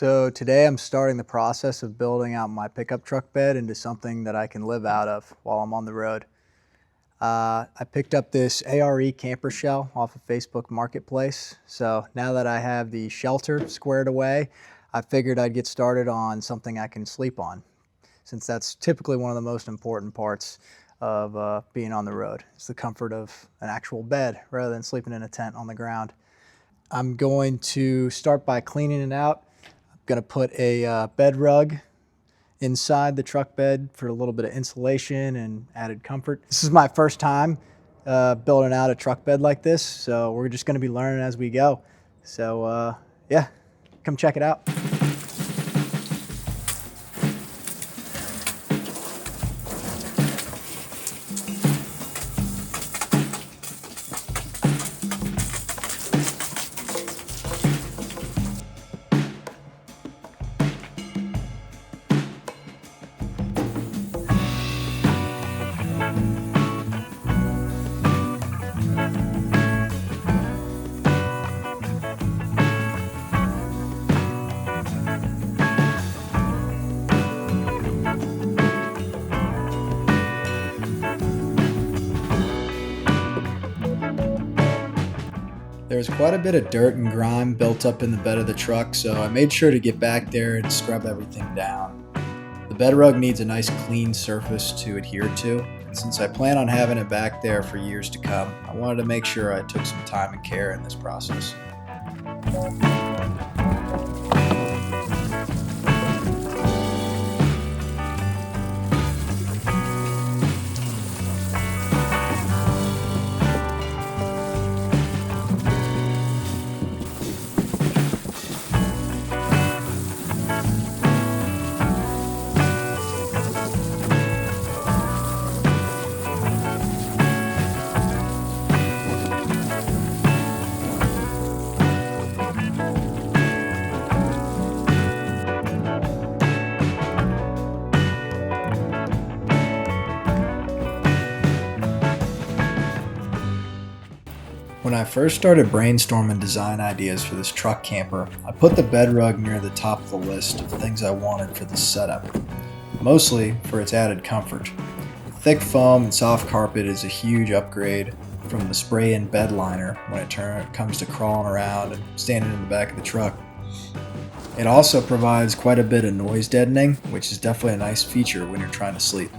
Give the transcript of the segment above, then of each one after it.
So today I'm starting the process of building out my pickup truck bed into something that I can live out of while I'm on the road. I picked up this ARE camper shell off of Facebook Marketplace. So now that I have the shelter squared away, I figured I'd get started on something I can sleep on, since that's typically one of the most important parts of being on the road. It's the comfort of an actual bed rather than sleeping in a tent on the ground. I'm going to start by cleaning it out. I'm going to put a bed rug inside the truck bed for a little bit of insulation and added comfort. This is my first time building out a truck bed like this, so we're just going to be learning as we go. So yeah, come check it out. There's quite a bit of dirt and grime built up in the bed of the truck, so I made sure to get back there and scrub everything down. The bed rug needs a nice clean surface to adhere to, and since I plan on having it back there for years to come, I wanted to make sure I took some time and care in this process. When I first started brainstorming design ideas for this truck camper, I put the bed rug near the top of the list of things I wanted for this setup, mostly for its added comfort. Thick foam and soft carpet is a huge upgrade from the spray-in bed liner when it comes to crawling around and standing in the back of the truck. It also provides quite a bit of noise deadening, which is definitely a nice feature when you're trying to sleep.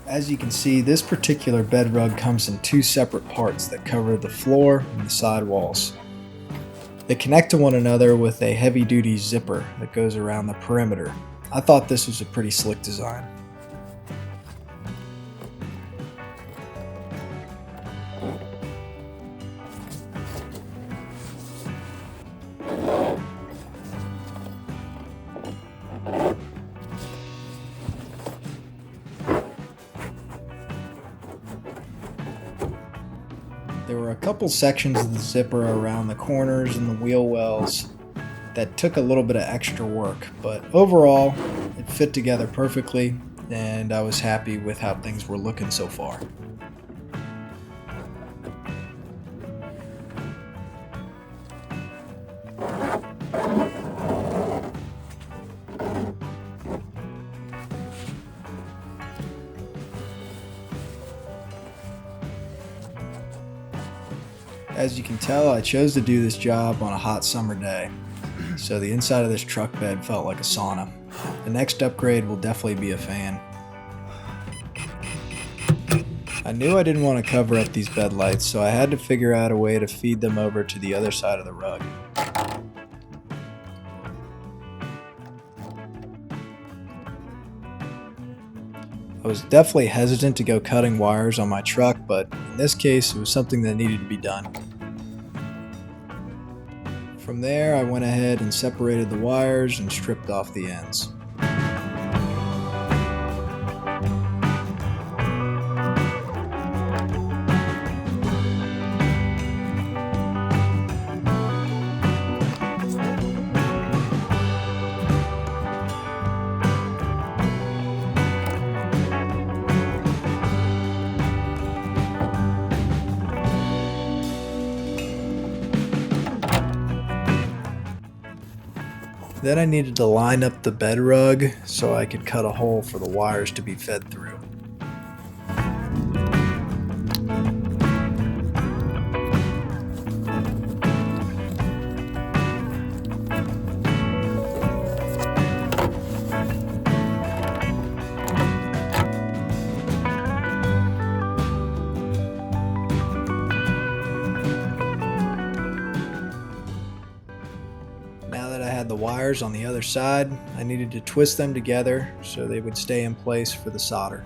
As you can see, this particular bed rug comes in two separate parts that cover the floor and the side walls. They connect to one another with a heavy-duty zipper that goes around the perimeter. I thought this was a pretty slick design. There were a couple sections of the zipper around the corners and the wheel wells that took a little bit of extra work, but overall it fit together perfectly and I was happy with how things were looking so far. As you can tell, I chose to do this job on a hot summer day, so the inside of this truck bed felt like a sauna. The next upgrade will definitely be a fan. I knew I didn't want to cover up these bed lights, so I had to figure out a way to feed them over to the other side of the rug. I was definitely hesitant to go cutting wires on my truck, but in this case it was something that needed to be done. From there, I went ahead and separated the wires and stripped off the ends. Then I needed to line up the bed rug so I could cut a hole for the wires to be fed through. Now that I had the wires on the other side, I needed to twist them together so they would stay in place for the solder.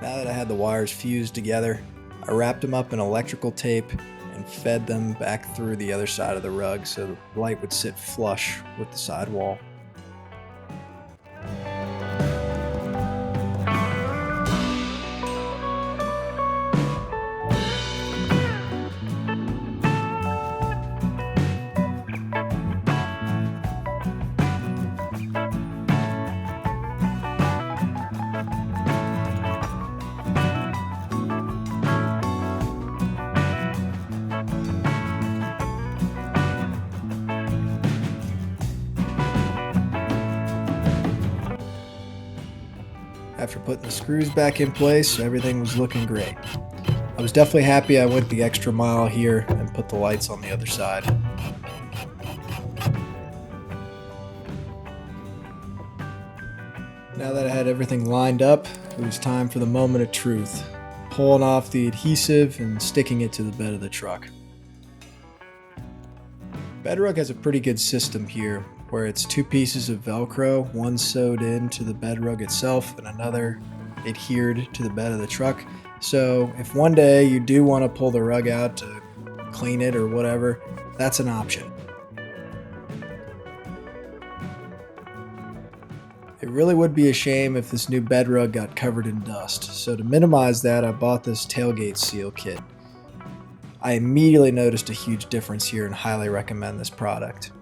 Now that I had the wires fused together, I wrapped them up in electrical tape and fed them back through the other side of the rug so the light would sit flush with the side wall. After putting the screws back in place, everything was looking great. I was definitely happy I went the extra mile here and put the lights on the other side. Now that I had everything lined up, it was time for the moment of truth, pulling off the adhesive and sticking it to the bed of the truck. BedRug has a pretty good system here, where it's two pieces of Velcro, one sewed into the BedRug itself and another adhered to the bed of the truck. So if one day you do want to pull the rug out to clean it or whatever, that's an option. It really would be a shame if this new BedRug got covered in dust. So to minimize that, I bought this tailgate seal kit. I immediately noticed a huge difference here and highly recommend this product.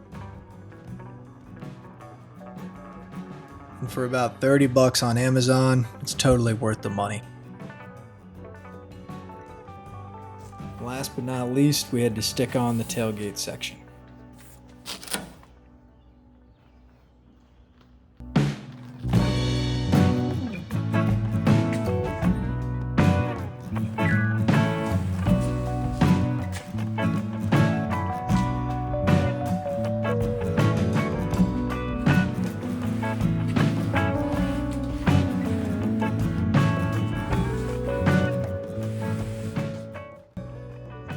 And for about $30 on Amazon, it's totally worth the money. Last but not least, we had to stick on the tailgate section.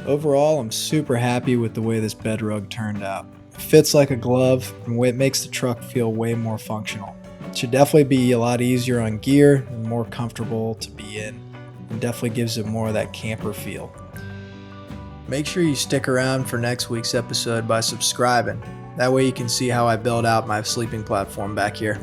Overall, I'm super happy with the way this BedRug turned out. It fits like a glove and it makes the truck feel way more functional. It should definitely be a lot easier on gear and more comfortable to be in, and definitely gives it more of that camper feel. Make sure you stick around for next week's episode by subscribing. That way you can see how I build out my sleeping platform back here.